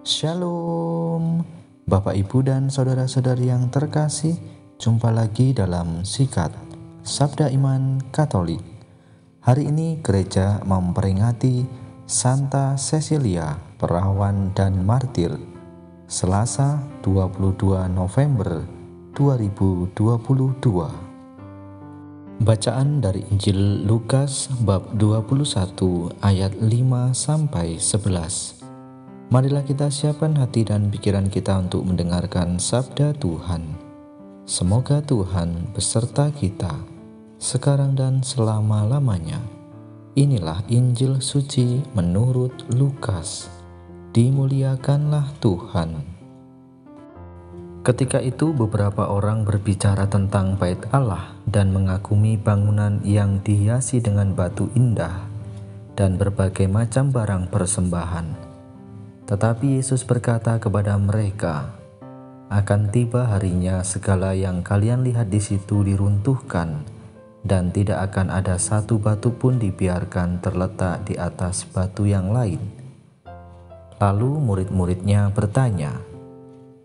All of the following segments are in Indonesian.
Shalom, Bapak Ibu dan saudara-saudari yang terkasih, jumpa lagi dalam Sikat Sabda Iman Katolik. Hari ini gereja memperingati Santa Cecilia, perawan dan martir, Selasa 22 November 2022. Bacaan dari Injil Lukas bab 21 ayat 5-11. Marilah kita siapkan hati dan pikiran kita untuk mendengarkan sabda Tuhan. Semoga Tuhan beserta kita, sekarang dan selama-lamanya. Inilah Injil suci menurut Lukas. Dimuliakanlah Tuhan. Ketika itu beberapa orang berbicara tentang bait Allah dan mengagumi bangunan yang dihiasi dengan batu indah dan berbagai macam barang persembahan. Tetapi Yesus berkata kepada mereka, "Akan tiba harinya segala yang kalian lihat di situ diruntuhkan, dan tidak akan ada satu batu pun dibiarkan terletak di atas batu yang lain." Lalu murid-muridnya bertanya,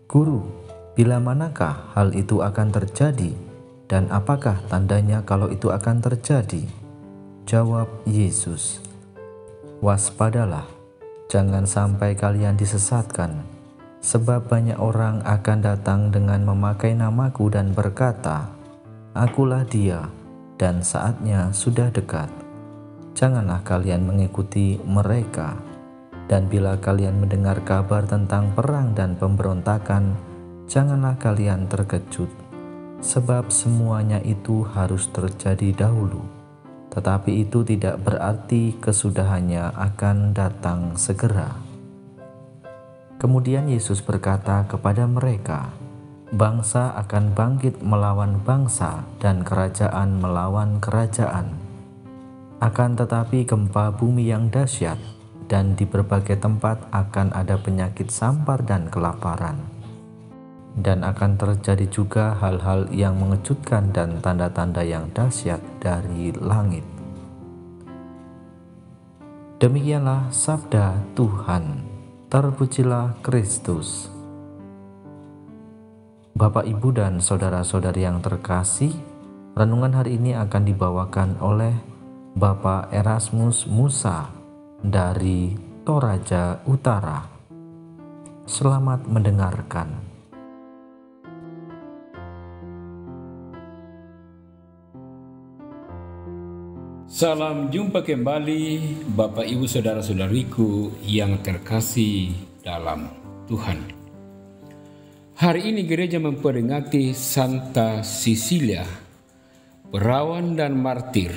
"Guru, bila manakah hal itu akan terjadi, dan apakah tandanya kalau itu akan terjadi?" Jawab Yesus, "Waspadalah. Jangan sampai kalian disesatkan, sebab banyak orang akan datang dengan memakai namaku dan berkata, 'Akulah dia,' dan saatnya sudah dekat. Janganlah kalian mengikuti mereka. Dan bila kalian mendengar kabar tentang perang dan pemberontakan, janganlah kalian terkejut, sebab semuanya itu harus terjadi dahulu. Tetapi itu tidak berarti kesudahannya akan datang segera." Kemudian Yesus berkata kepada mereka, "Bangsa akan bangkit melawan bangsa dan kerajaan melawan kerajaan. Akan tetapi gempa bumi yang dahsyat, dan di berbagai tempat akan ada penyakit sampar dan kelaparan. Dan akan terjadi juga hal-hal yang mengejutkan dan tanda-tanda yang dahsyat dari langit." Demikianlah sabda Tuhan. Terpujilah Kristus. Bapak, Ibu, dan saudara-saudari yang terkasih, renungan hari ini akan dibawakan oleh Bapak Erasmus Musa dari Toraja Utara. Selamat mendengarkan. Salam jumpa kembali Bapak Ibu Saudara-saudariku yang terkasih dalam Tuhan. Hari ini gereja memperingati Santa Cecilia, perawan dan martir.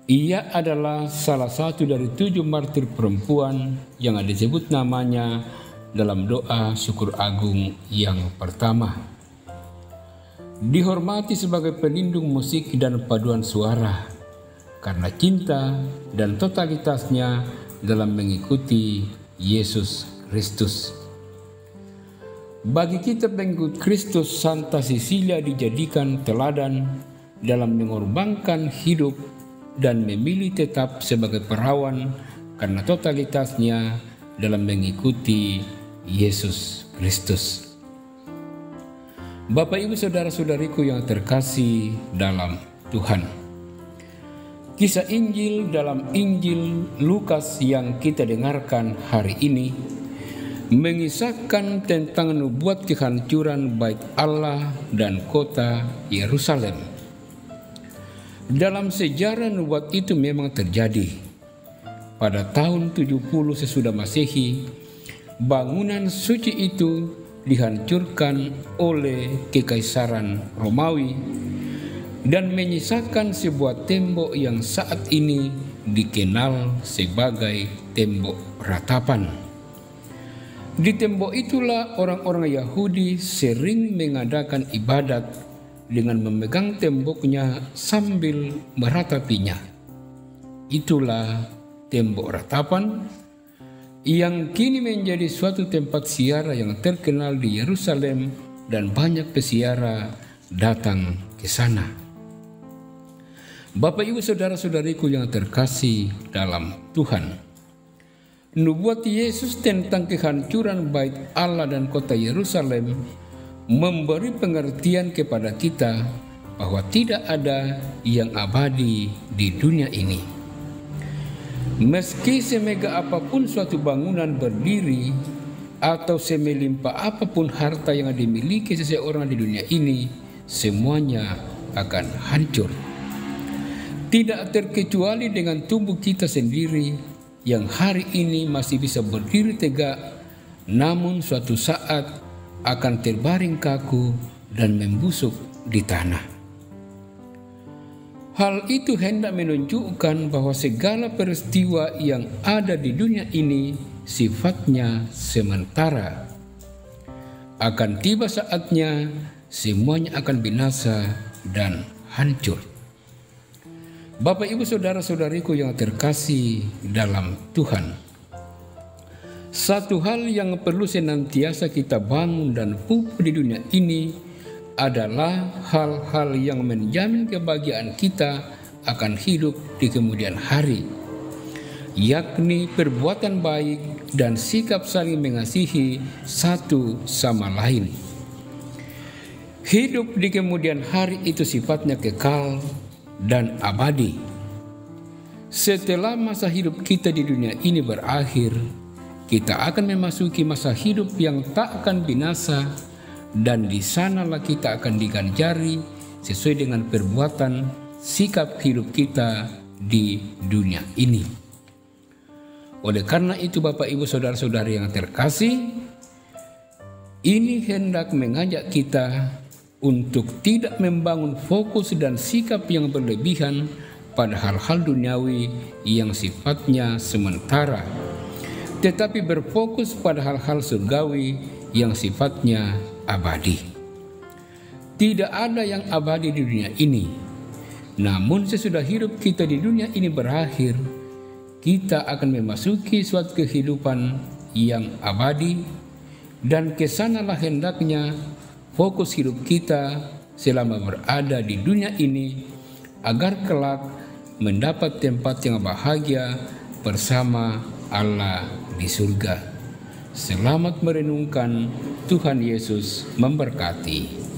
Ia adalah salah satu dari 7 martir perempuan yang disebut namanya dalam doa syukur agung yang pertama. Dihormati sebagai pelindung musik dan paduan suara karena cinta dan totalitasnya dalam mengikuti Yesus Kristus. Bagi kita pengikut Kristus, Santa Cecilia dijadikan teladan dalam mengorbankan hidup dan memilih tetap sebagai perawan karena totalitasnya dalam mengikuti Yesus Kristus. Bapak, Ibu, Saudara-saudariku yang terkasih dalam Tuhan, kisah Injil dalam Injil Lukas yang kita dengarkan hari ini mengisahkan tentang nubuat kehancuran bait Allah dan kota Yerusalem. Dalam sejarah nubuat itu memang terjadi. Pada tahun 70 sesudah Masehi, bangunan suci itu dihancurkan oleh Kekaisaran Romawi dan menyisakan sebuah tembok yang saat ini dikenal sebagai tembok ratapan. Di tembok itulah orang-orang Yahudi sering mengadakan ibadat dengan memegang temboknya sambil meratapinya. Itulah tembok ratapan yang kini menjadi suatu tempat ziarah yang terkenal di Yerusalem dan banyak peziarah datang ke sana. Bapak, Ibu, Saudara-saudariku yang terkasih dalam Tuhan, nubuat Yesus tentang kehancuran bait Allah dan kota Yerusalem memberi pengertian kepada kita bahwa tidak ada yang abadi di dunia ini. Meski semegah apapun suatu bangunan berdiri atau semelimpah apapun harta yang dimiliki seseorang di dunia ini, semuanya akan hancur. Tidak terkecuali dengan tubuh kita sendiri yang hari ini masih bisa berdiri tegak, namun suatu saat akan terbaring kaku dan membusuk di tanah. Hal itu hendak menunjukkan bahwa segala peristiwa yang ada di dunia ini sifatnya sementara. Akan tiba saatnya semuanya akan binasa dan hancur. Bapak, Ibu, saudara-saudariku yang terkasih dalam Tuhan, satu hal yang perlu senantiasa kita bangun dan pupuk di dunia ini adalah hal-hal yang menjamin kebahagiaan kita akan hidup di kemudian hari, yakni perbuatan baik dan sikap saling mengasihi satu sama lain. Hidup di kemudian hari itu sifatnya kekal dan abadi. Setelah masa hidup kita di dunia ini berakhir, kita akan memasuki masa hidup yang tak akan binasa, dan di sanalah kita akan diganjari sesuai dengan perbuatan sikap hidup kita di dunia ini. Oleh karena itu, Bapak, Ibu, saudara-saudari yang terkasih, ini hendak mengajak kita untuk tidak membangun fokus dan sikap yang berlebihan pada hal-hal duniawi yang sifatnya sementara, tetapi berfokus pada hal-hal surgawi yang sifatnya abadi. Tidak ada yang abadi di dunia ini, namun sesudah hidup kita di dunia ini berakhir, kita akan memasuki suatu kehidupan yang abadi, dan kesanalah hendaknya fokus hidup kita selama berada di dunia ini, agar kelak mendapat tempat yang bahagia bersama Allah di surga. Selamat merenungkan. Tuhan Yesus memberkati.